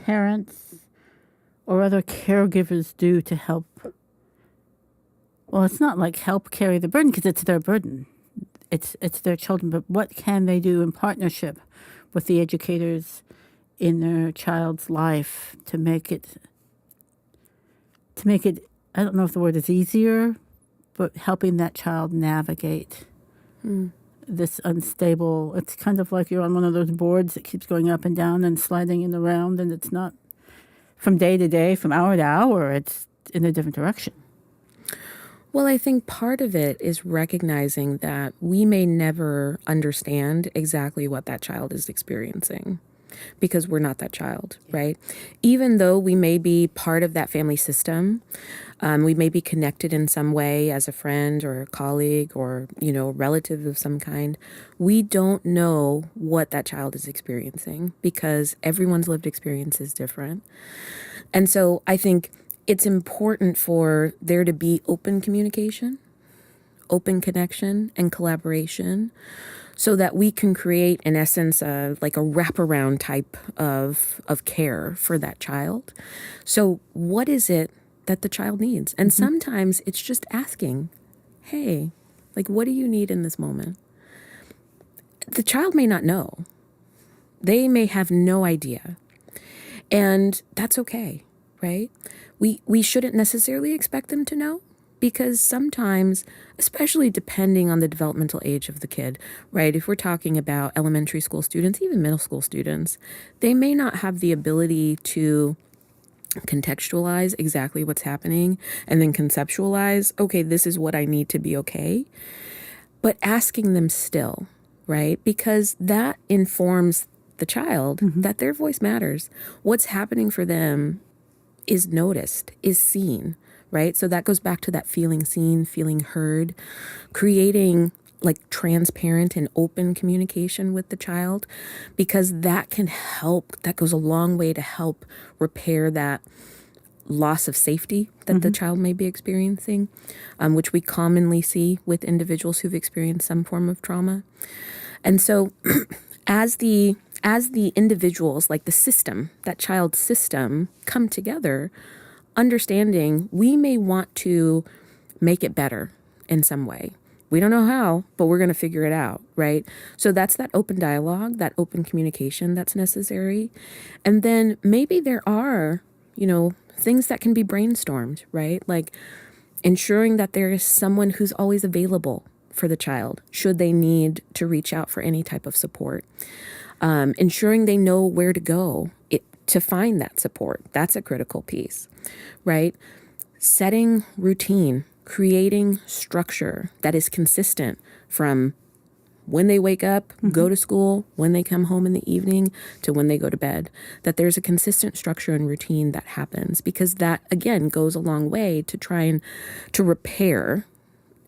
parents or other caregivers do to help? Well, it's not like help carry the burden because it's their burden. It's their children, but what can they do in partnership with the educators in their child's life to make it, I don't know if the word is easier, but helping that child navigate this unstable, it's kind of like you're on one of those boards that keeps going up and down and sliding in around, and it's not from day to day, from hour to hour, it's in a different direction. Well, I think part of it is recognizing that we may never understand exactly what that child is experiencing because we're not that child, right? Even though we may be part of that family system, we may be connected in some way as a friend or a colleague or, a relative of some kind. We don't know what that child is experiencing because everyone's lived experience is different. And so I think it's important for there to be open communication, open connection, and collaboration so that we can create, in essence, like a wraparound type of care for that child. So what is it that the child needs? And sometimes it's just asking, hey, like, what do you need in this moment? The child may not know. They may have no idea. And that's okay, right? We shouldn't necessarily expect them to know because sometimes, especially depending on the developmental age of the kid, right? If we're talking about elementary school students, even middle school students, they may not have the ability to contextualize exactly what's happening and then conceptualize, okay, this is what I need to be okay. But asking them still, right? Because that informs the child that their voice matters. What's happening for them is noticed, is seen, right? So that goes back to that feeling seen, feeling heard, creating like transparent and open communication with the child, because that can help, that goes a long way to help repair that loss of safety that the child may be experiencing, which we commonly see with individuals who've experienced some form of trauma. And so as the individuals, like the system, that child's system, come together, understanding we may want to make it better in some way. We don't know how, but we're going to figure it out, right? So that's that open dialogue, that open communication that's necessary. And then maybe there are, things that can be brainstormed, right? Like ensuring that there is someone who's always available for the child should they need to reach out for any type of support. Ensuring they know where to go to find that support. That's a critical piece, right? Setting routine, creating structure that is consistent from when they wake up, go to school, when they come home in the evening, to when they go to bed, that there's a consistent structure and routine that happens, because that, again, goes a long way to try and to repair,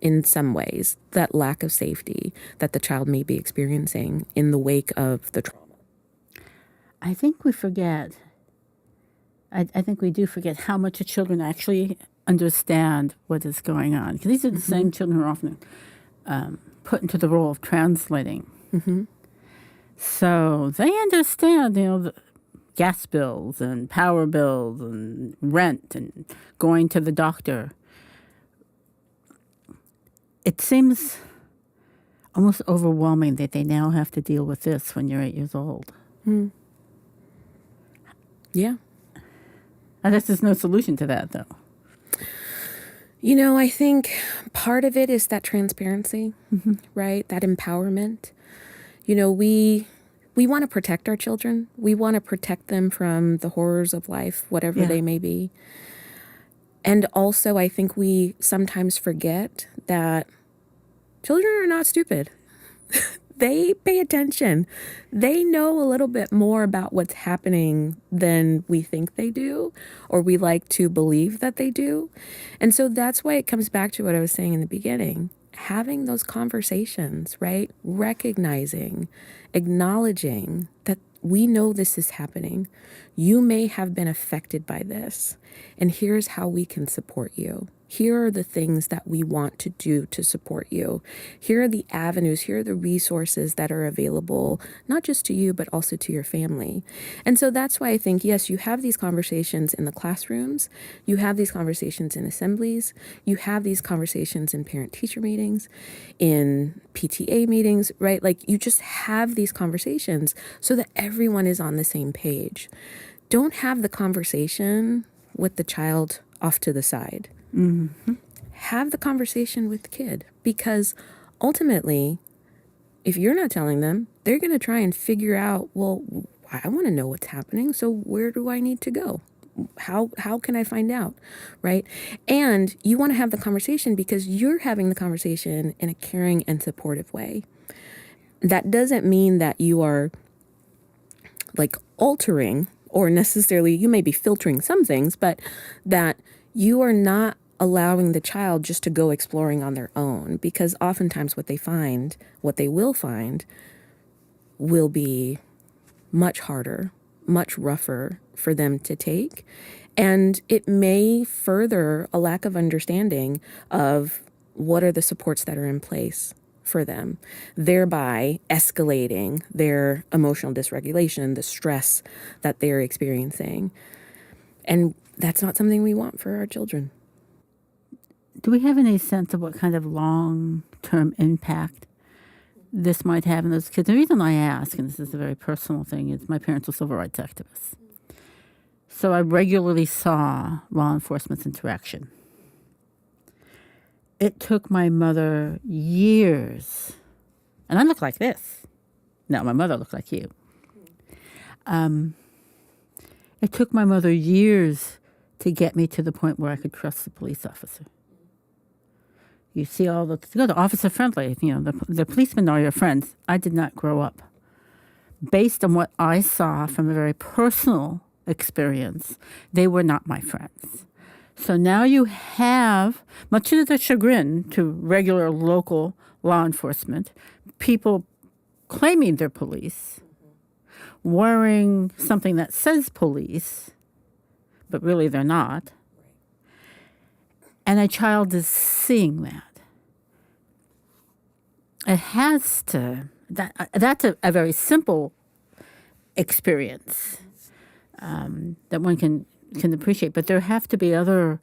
in some ways, that lack of safety that the child may be experiencing in the wake of the trauma. I think we forget, I think we do forget how much the children actually understand what is going on. Because these are the same children who are often put into the role of translating. So they understand, the gas bills and power bills and rent and going to the doctor. It seems almost overwhelming that they now have to deal with this when you're 8 years old. Yeah. I guess there's no solution to that, though. I think part of it is that transparency, right? That empowerment. We want to protect our children. We want to protect them from the horrors of life, whatever they may be. And also, I think we sometimes forget that children are not stupid. They pay attention. They know a little bit more about what's happening than we think they do, or we like to believe that they do. And so that's why it comes back to what I was saying in the beginning, having those conversations, right? Recognizing, acknowledging that we know this is happening. You may have been affected by this, and here's how we can support you. Here are the things that we want to do to support you. Here are the avenues, here are the resources that are available, not just to you, but also to your family. And so that's why I think, yes, you have these conversations in the classrooms, you have these conversations in assemblies, you have these conversations in parent-teacher meetings, in PTA meetings, right? Like, you just have these conversations so that everyone is on the same page. Don't have the conversation with the child off to the side. Mm-hmm. Have the conversation with the kid, because ultimately, if you're not telling them, they're going to try and figure out, well, I want to know what's happening. So where do I need to go? How can I find out? Right. And you want to have the conversation because you're having the conversation in a caring and supportive way. That doesn't mean that you are like altering, or necessarily you may be filtering some things, but that you are not allowing the child just to go exploring on their own, because oftentimes what they will find will be much harder, much rougher for them to take. And it may further a lack of understanding of what are the supports that are in place for them, thereby escalating their emotional dysregulation, the stress that they're experiencing. And that's not something we want for our children. Do we have any sense of what kind of long-term impact this might have in those kids? The reason I ask, and this is a very personal thing, is my parents were civil rights activists. So I regularly saw law enforcement's interaction. It took my mother years, and I look like this. No, my mother looked like you. It took my mother years to get me to the point where I could trust the police officer. You see all the officer friendly, the policemen are your friends. I did not grow up. Based on what I saw from a very personal experience, they were not my friends. So now you have, much to the chagrin to regular local law enforcement, people claiming they're police, wearing something that says police, but really they're not. And a child is seeing that. It has to, that's a very simple experience that one can appreciate. But there have to be other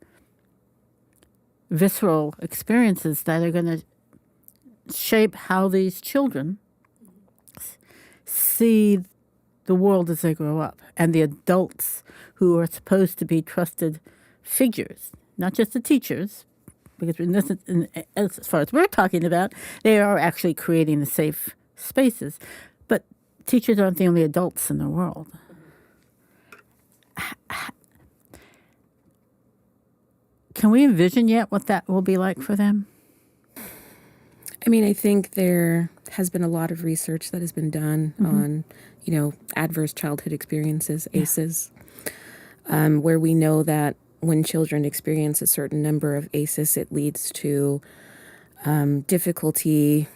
visceral experiences that are going to shape how these children see the world as they grow up, and the adults who are supposed to be trusted figures, not just the teachers, because as far as we're talking about, they are actually creating the safe spaces. But teachers aren't the only adults in the world. Can we envision yet what that will be like for them? I mean, I think there has been a lot of research that has been done on, adverse childhood experiences, ACEs, where we know that when children experience a certain number of ACEs, it leads to difficulty,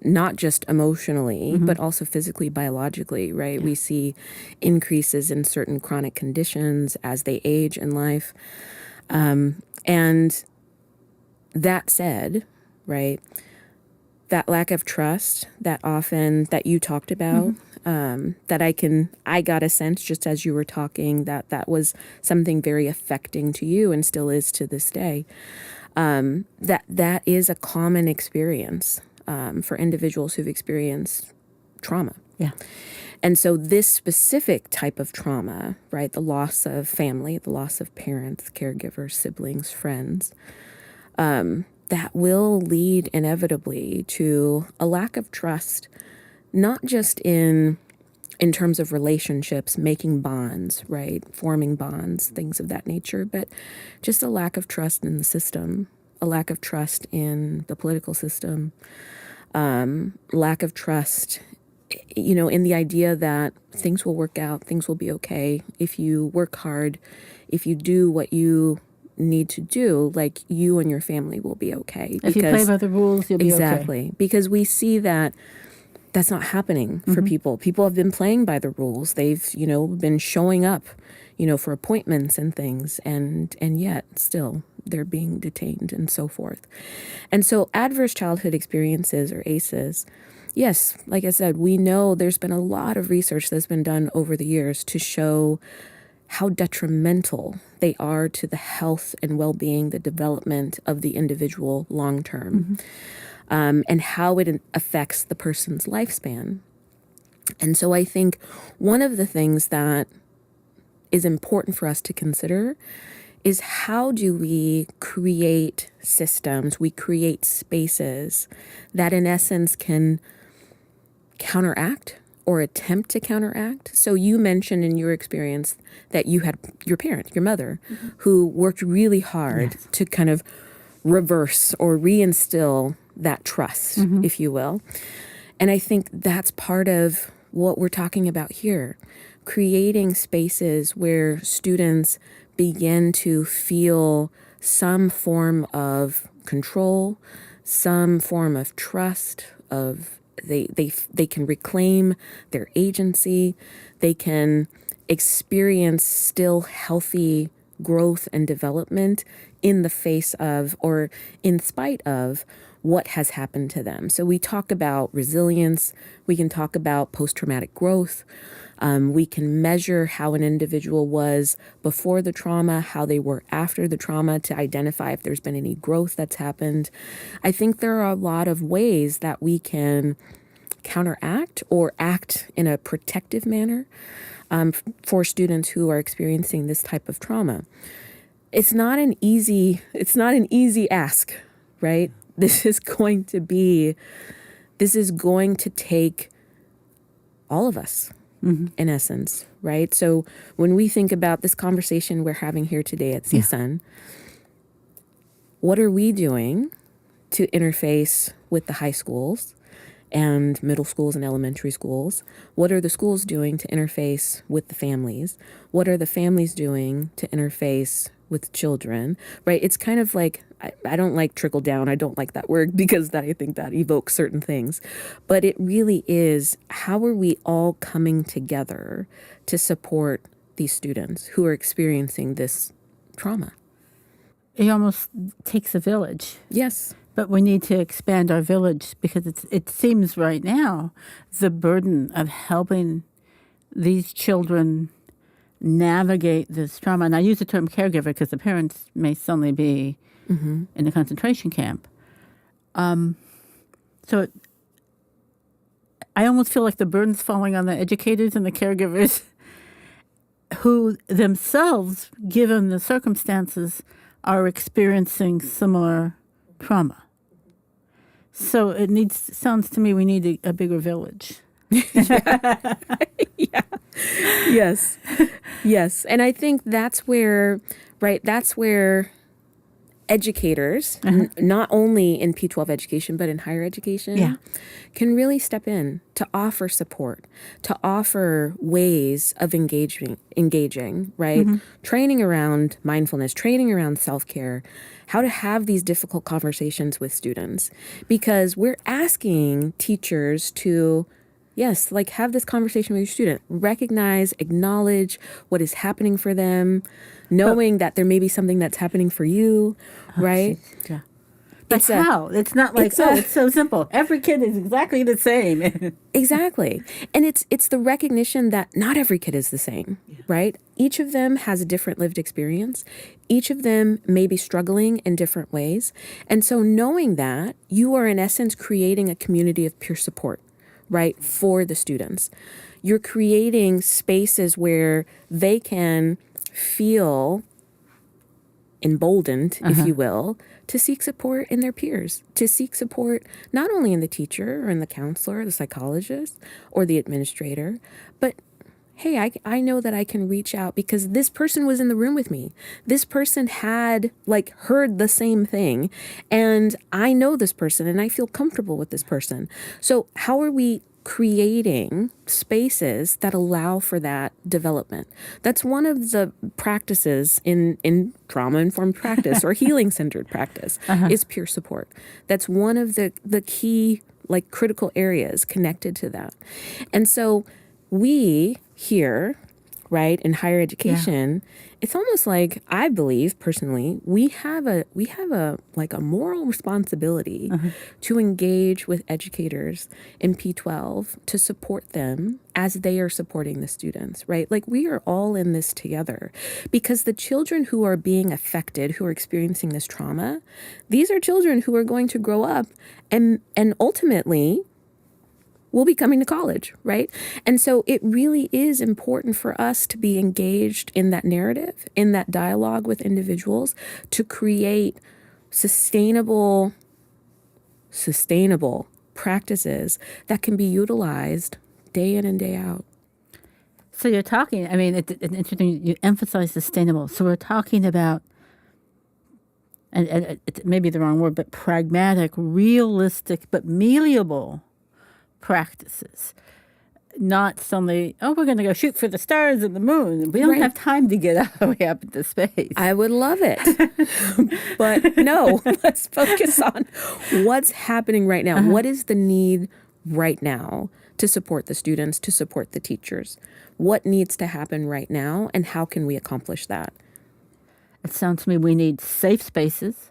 not just emotionally, but also physically, biologically, right? Yeah. We see increases in certain chronic conditions as they age in life. And that said, right, that lack of trust that you talked about, that I got a sense just as you were talking that was something very affecting to you and still is to this day. That is a common experience for individuals who've experienced trauma. Yeah. And so this specific type of trauma, right, the loss of family, the loss of parents, caregivers, siblings, friends, that will lead inevitably to a lack of trust, not just in terms of relationships, making bonds, right, forming bonds, things of that nature, but just a lack of trust in the system, a lack of trust in the political system, lack of trust, in the idea that things will work out, things will be okay if you work hard, if you do what you need to do, like you and your family will be okay. If you play by the rules, you'll be okay. Exactly. Because we see that that's not happening for people. People have been playing by the rules. They've, been showing up, for appointments and things, and yet still they're being detained and so forth. And so adverse childhood experiences, or ACEs, yes, like I said, we know there's been a lot of research that's been done over the years to show how detrimental they are to the health and well-being, the development of the individual long term, and how it affects the person's lifespan. And so I think one of the things that is important for us to consider is, how do we create systems, we create spaces that in essence can counteract or attempt to counteract. So you mentioned in your experience that you had your parent, your mother, who worked really hard to kind of reverse or reinstill that trust, if you will. And I think that's part of what we're talking about here, creating spaces where students begin to feel some form of control, some form of trust, of they can reclaim their agency, they can experience still healthy growth and development in the face of, or in spite of, what has happened to them. So we talk about resilience, we can talk about post-traumatic growth, we can measure how an individual was before the trauma, how they were after the trauma, to identify if there's been any growth that's happened. I think there are a lot of ways that we can counteract or act in a protective manner for students who are experiencing this type of trauma. It's not an easy ask, right? This is going to take all of us, in essence, right? So when we think about this conversation we're having here today at CSUN, what are we doing to interface with the high schools and middle schools and elementary schools? What are the schools doing to interface with the families? What are the families doing to interface with children, right? It's kind of like, I don't like trickle down. I don't like that word because I think that evokes certain things. But it really is, how are we all coming together to support these students who are experiencing this trauma? It almost takes a village. Yes. But we need to expand our village, because it seems right now the burden of helping these children navigate this trauma, and I use the term caregiver because the parents may suddenly be in a concentration camp. So I almost feel like the burden's falling on the educators and the caregivers who themselves, given the circumstances, are experiencing similar trauma. So sounds to me we need a bigger village. Yeah. Yes. Yes. And I think that's where educators, not only in P-12 education, but in higher education, can really step in to offer support, to offer ways of engaging, right? Training around mindfulness, training around self-care, how to have these difficult conversations with students. Because we're asking teachers to, yes, like, have this conversation with your student, recognize, acknowledge what is happening for them, knowing that there may be something that's happening for you, right? Yeah. But how? It's not like, it's so simple. Every kid is exactly the same. Exactly. And it's the recognition that not every kid is the same, right? Each of them has a different lived experience. Each of them may be struggling in different ways. And so knowing that, you are in essence creating a community of peer support, right, for the students. You're creating spaces where they can feel emboldened, if you will, to seek support in their peers, to seek support not only in the teacher or in the counselor, the psychologist, or the administrator, but hey, I know that I can reach out because this person was in the room with me. This person had heard the same thing, and I know this person and I feel comfortable with this person. So how are we creating spaces that allow for that development? That's one of the practices in trauma-informed practice or healing-centered practice is peer support. That's one of the key critical areas connected to that. And so we here right, in higher education, it's almost like, I believe personally, we have a like a moral responsibility to engage with educators in P12 to support them as they are supporting the students, right? Like, we are all in this together, because the children who are being affected, who are experiencing this trauma, these are children who are going to grow up and ultimately will be coming to college, right? And so it really is important for us to be engaged in that narrative, in that dialogue with individuals, to create sustainable practices that can be utilized day in and day out. So you're talking, I mean, it's interesting, you emphasize sustainable. So we're talking about, and it may be the wrong word, but pragmatic, realistic, but malleable practices. Not suddenly, we're going to go shoot for the stars and the moon. We don't have time to get all the way up into space. I would love it. But no, let's focus on what's happening right now. What is the need right now to support the students, to support the teachers? What needs to happen right now, and how can we accomplish that? It sounds to me we need safe spaces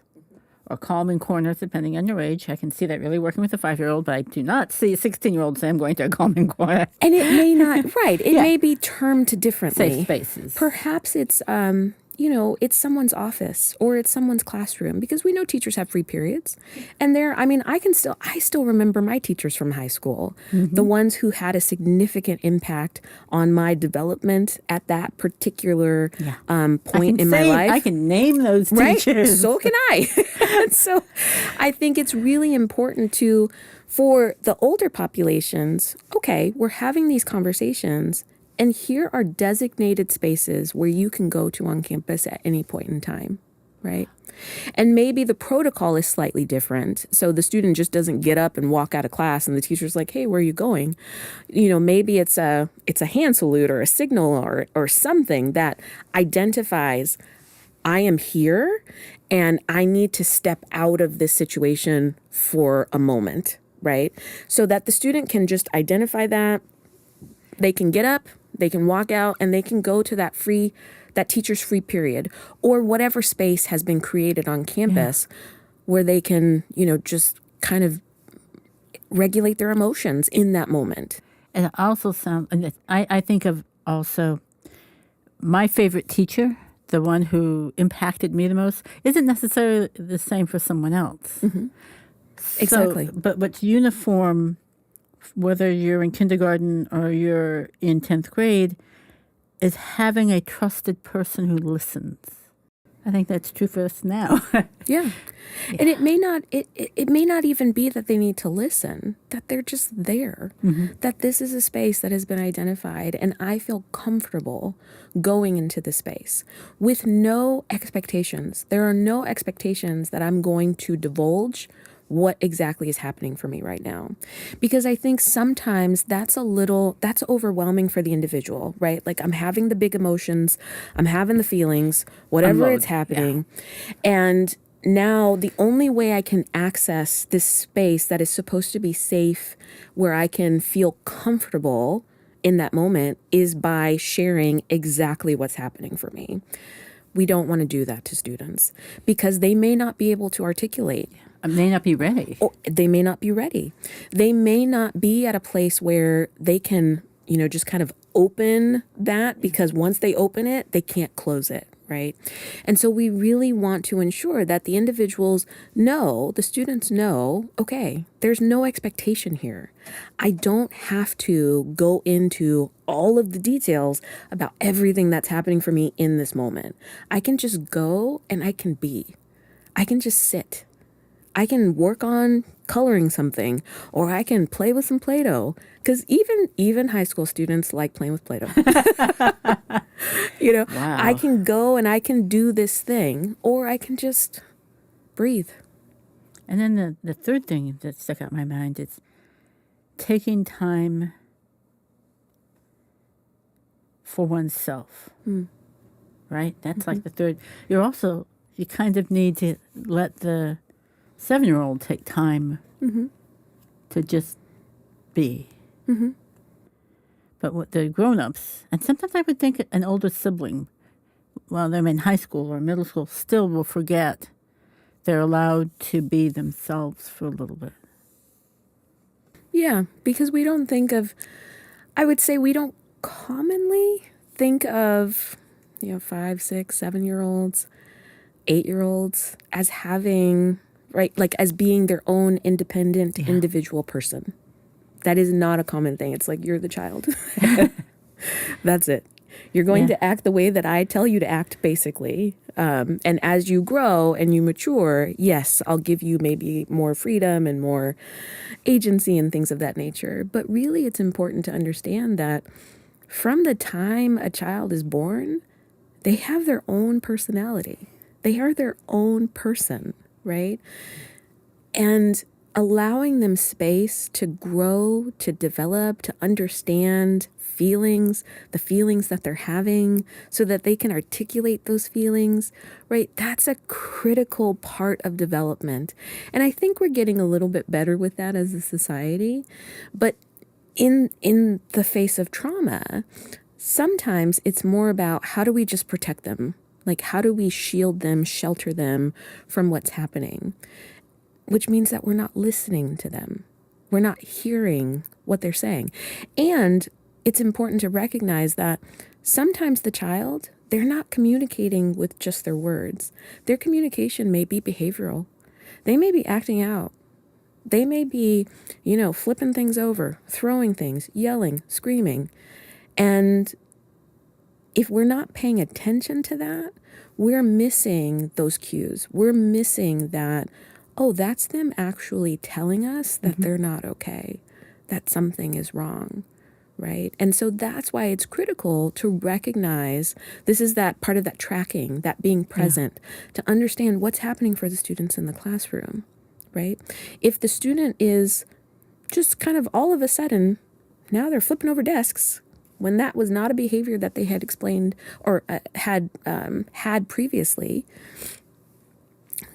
or calming corners, depending on your age. I can see that really working with a 5-year-old, but I do not see a 16-year-old say I'm going to a calming corner. And it may not, right, it may be termed differently. Safe spaces. Perhaps it's, it's someone's office or it's someone's classroom, because we know teachers have free periods. And I still remember my teachers from high school, the ones who had a significant impact on my development at that particular point in my life. I can name those teachers. Right? So can I. And so I think it's really important for the older populations, okay, we're having these conversations, and here are designated spaces where you can go to on campus at any point in time, right? And maybe the protocol is slightly different. So the student just doesn't get up and walk out of class and the teacher's like, hey, where are you going? Maybe it's a hand salute or a signal or something that identifies, I am here and I need to step out of this situation for a moment, right? So that the student can just identify that. They can get up, they can walk out, and they can go to that teacher's free period or whatever space has been created on campus where they can, just kind of regulate their emotions in that moment. And it also I think of also my favorite teacher, the one who impacted me the most, isn't necessarily the same for someone else. Exactly. But what's uniform, whether you're in kindergarten or you're in 10th grade, is having a trusted person who listens. I think that's true for us now. Yeah. And it may not even be that they need to listen, that they're just there, that this is a space that has been identified, and I feel comfortable going into the space with no expectations. There are no expectations that I'm going to divulge what exactly is happening for me right now. Because I think sometimes that's overwhelming for the individual, right? Like, I'm having the big emotions, I'm having the feelings, whatever it's happening. And now the only way I can access this space that is supposed to be safe, where I can feel comfortable in that moment, is by sharing exactly what's happening for me. We don't want to do that to students because they may not be able to articulate. May not be ready. Or they may not be ready. They may not be at a place where they can, just kind of open that, because once they open it, they can't close it, right? And so we really want to ensure that the individuals know, the students know, okay, there's no expectation here. I don't have to go into all of the details about everything that's happening for me in this moment. I can just go and I can be. I can just sit. I can work on coloring something, or I can play with some Play-Doh, because even high school students like playing with Play-Doh. Wow. I can go and I can do this thing, or I can just breathe. And then the third thing that stuck out in my mind is taking time for oneself, right? That's like the third. You kind of need to let the 7-year-old take time to just be. But what the grown-ups, and sometimes I would think an older sibling, while they're in high school or middle school, still will forget they're allowed to be themselves for a little bit. Yeah, because we don't think of, I would say we don't commonly think of, 5, 6, 7-year-olds, 8-year-olds as having, right, like as being their own independent individual person. That is not a common thing. It's like, you're the child. That's it. You're going to act the way that I tell you to act, basically. And as you grow and you mature, yes, I'll give you maybe more freedom and more agency and things of that nature. But really, it's important to understand that from the time a child is born, they have their own personality. They are their own person, right? And allowing them space to grow, to develop, to understand feelings, the feelings that they're having, so that they can articulate those feelings, right? That's a critical part of development. And I think we're getting a little bit better with that as a society. But in the face of trauma, sometimes it's more about how do we just protect them? Like, how do we shield them, shelter them from what's happening? Which means that we're not listening to them. We're not hearing what they're saying. And it's important to recognize that sometimes the child, they're not communicating with just their words. Their communication may be behavioral. They may be acting out. They may be, flipping things over, throwing things, yelling, screaming. And if we're not paying attention to that, we're missing those cues. We're missing that, oh, that's them actually telling us that they're not okay, that something is wrong, right? And so that's why it's critical to recognize, this is that part of that tracking, that being present, to understand what's happening for the students in the classroom, right? If the student is just kind of all of a sudden, now they're flipping over desks, when that was not a behavior that they had explained or had previously,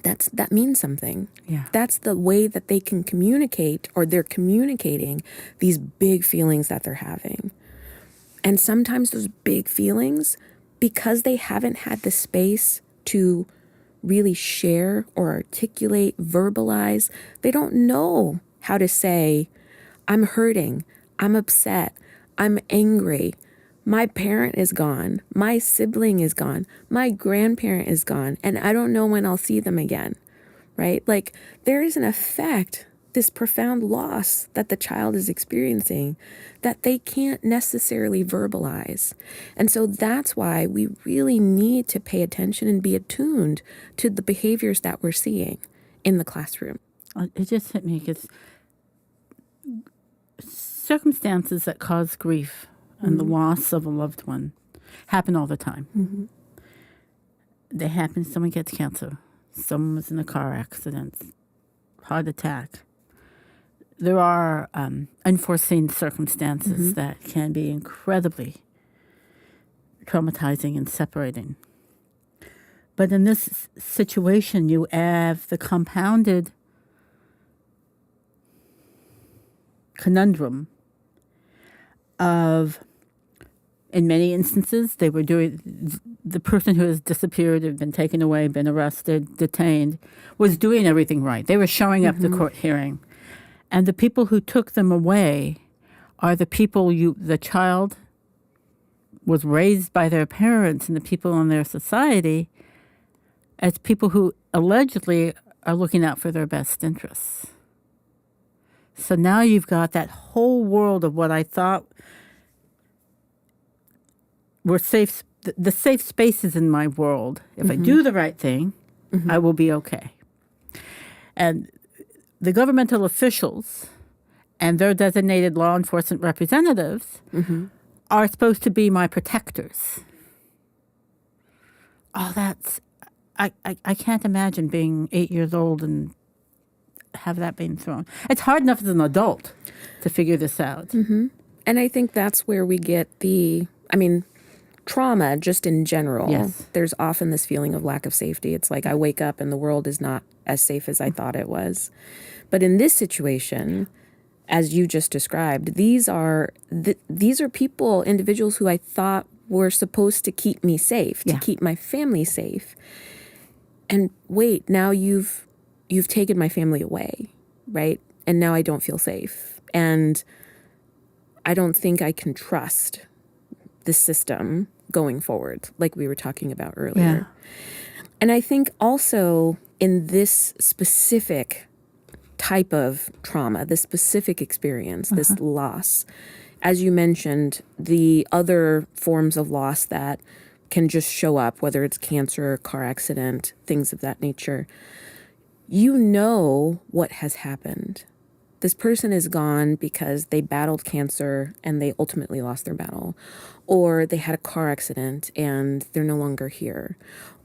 that means something. Yeah. That's the way that they can communicate, or they're communicating these big feelings that they're having. And sometimes those big feelings, because they haven't had the space to really share or articulate, verbalize, they don't know how to say, I'm hurting, I'm upset, I'm angry, my parent is gone, my sibling is gone, my grandparent is gone, and I don't know when I'll see them again, right? Like, there is an effect, this profound loss that the child is experiencing that they can't necessarily verbalize. And so that's why we really need to pay attention and be attuned to the behaviors that we're seeing in the classroom. It just hit me because circumstances that cause grief and the loss of a loved one happen all the time. They happen, someone gets cancer, someone was in a car accident, heart attack. There are unforeseen circumstances that can be incredibly traumatizing and separating. But in this situation, you have the compounded conundrum of, in many instances, they were doing, the person who has disappeared, had been taken away, been arrested, detained, was doing everything right. They were showing up to court hearing. And the people who took them away are the people the child was raised by their parents and the people in their society as people who allegedly are looking out for their best interests. So now you've got that whole world of what I thought were safe, the safe spaces in my world. If I do the right thing, I will be okay. And the governmental officials and their designated law enforcement representatives are supposed to be my protectors. Oh, I can't imagine being 8 years old and have that being thrown. It's hard enough as an adult to figure this out. And I think that's where we get trauma just in general. Yes. There's often this feeling of lack of safety. It's like I wake up and the world is not as safe as I thought it was. But in this situation, as you just described, these are people, individuals who I thought were supposed to keep me safe, to keep my family safe. And wait, now you've taken my family away, right? And now I don't feel safe. And I don't think I can trust the system going forward, like we were talking about earlier. Yeah. And I think also in this specific type of trauma, this specific experience, this loss, as you mentioned, the other forms of loss that can just show up, whether it's cancer, car accident, things of that nature, you know what has happened. This person is gone because they battled cancer and they ultimately lost their battle, or they had a car accident and they're no longer here,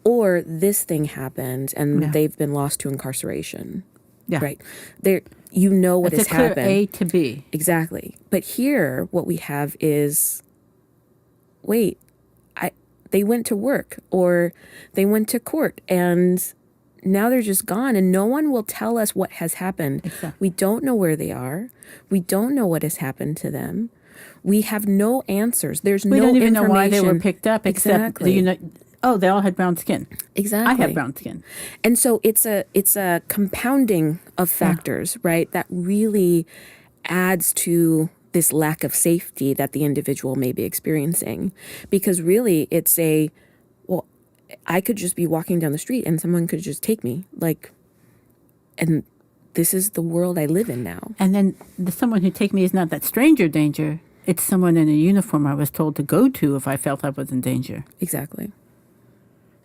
or this thing happened and they've been lost to incarceration. Yeah. Right. There, you know what has happened. It's a clear A to B. Exactly. But here, what we have is, wait, they went to work or they went to court and now they're just gone and no one will tell us what has happened. Exactly. We don't know where they are. We don't know what has happened to them. We have no answers. There's no information. We don't even know why they were picked up. Except, they all had brown skin. Exactly. I have brown skin. And so it's a compounding of factors, right, that really adds to this lack of safety that the individual may be experiencing. Because really it's I could just be walking down the street and someone could just take me, and this is the world I live in now. And then someone who take me is not that stranger danger. It's someone in a uniform I was told to go to if I felt I was in danger. Exactly.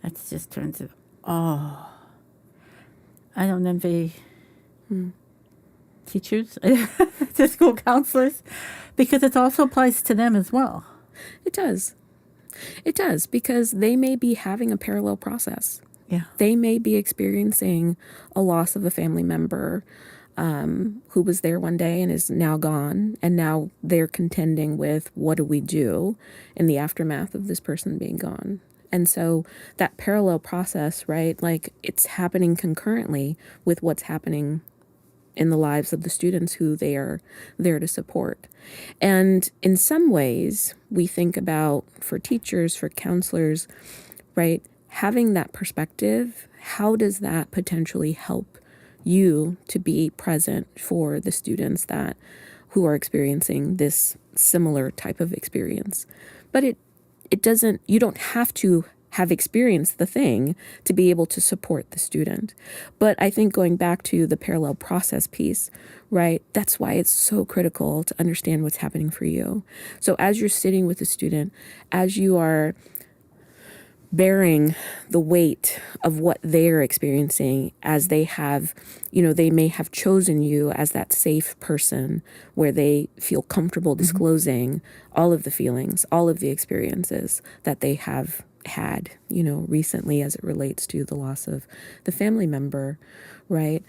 That just turns it, I don't envy teachers, to school counselors, because it also applies to them as well. It does. It does, because they may be having a parallel process. Yeah. They may be experiencing a loss of a family member who was there one day and is now gone. And now they're contending with, what do we do in the aftermath of this person being gone? And so that parallel process, right, it's happening concurrently with what's happening in the lives of the students who they are there to support. And in some ways, we think about, for teachers, for counselors, right, having that perspective, how does that potentially help you to be present for the students who are experiencing this similar type of experience? But it doesn't, you don't have to have experienced the thing to be able to support the student. But I think going back to the parallel process piece, right, that's why it's so critical to understand what's happening for you. So as you're sitting with the student, as you are bearing the weight of what they're experiencing, as they have, they may have chosen you as that safe person where they feel comfortable disclosing all of the feelings, all of the experiences that they have had, recently as it relates to the loss of the family member, right?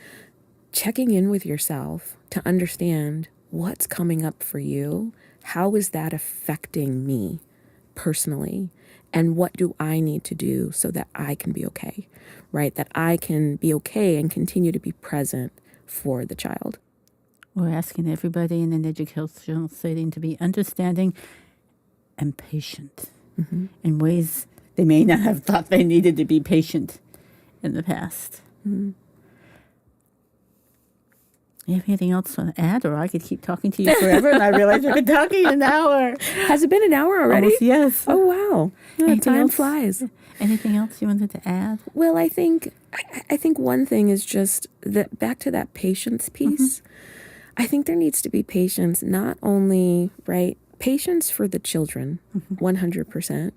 Checking in with yourself to understand what's coming up for you. How is that affecting me personally? And what do I need to do so that I can be okay, right? That I can be okay and continue to be present for the child. We're asking everybody in an educational setting to be understanding and patient in ways they may not have thought they needed to be patient in the past. Mm-hmm. You have anything else to add, or I could keep talking to you forever, and I realize we've been talking an hour. Has it been an hour already? Almost, yes. Oh, wow. Yeah, time flies. Anything else you wanted to add? Well, I think one thing is just that back to that patience piece. I think there needs to be patience, not only, right, patience for the children, 100%.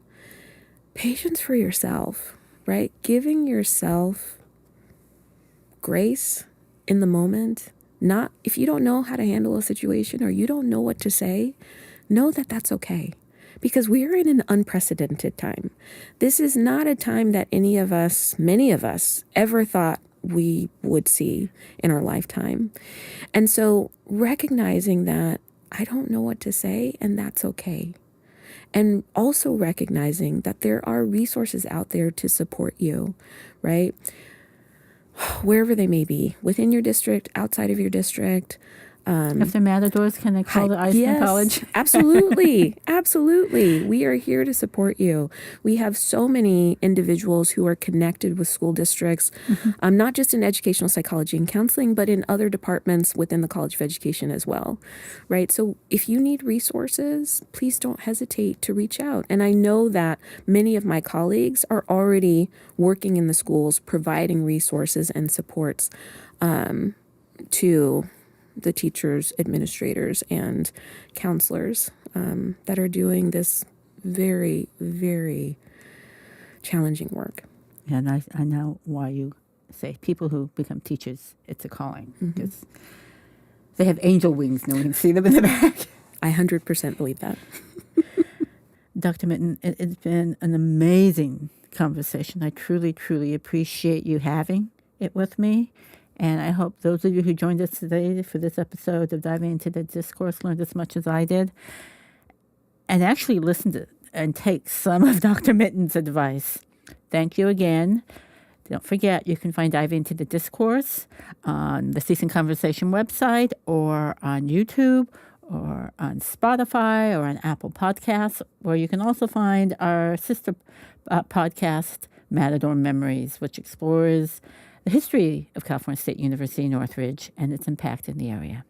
Patience for yourself, right? Giving yourself grace in the moment. Not, if you don't know how to handle a situation or you don't know what to say, know that that's okay. Because we are in an unprecedented time. This is not a time that many of us, ever thought we would see in our lifetime. And so recognizing that I don't know what to say, and that's okay. And also recognizing that there are resources out there to support you, right? Wherever they may be, within your district, outside of your district, If they're matadors, can they call the Eisner College? Absolutely. Absolutely. We are here to support you. We have so many individuals who are connected with school districts, not just in educational psychology and counseling, but in other departments within the College of Education as well, right? So if you need resources, please don't hesitate to reach out. And I know that many of my colleagues are already working in the schools, providing resources and supports to the teachers, administrators, and counselors that are doing this very, very challenging work. And I know why you say people who become teachers, it's a calling. Because they have angel wings. No one can see them in the back. I 100% believe that. Dr. Minton, it's been an amazing conversation. I truly, truly appreciate you having it with me. And I hope those of you who joined us today for this episode of Diving into the Discourse learned as much as I did and actually listened to and take some of Dr. Minton's advice. Thank you again. Don't forget, you can find Diving into the Discourse on the Cease and Conversation website or on YouTube or on Spotify or on Apple Podcasts, where you can also find our sister podcast, Matador Memories, which explores the history of California State University, Northridge, and its impact in the area.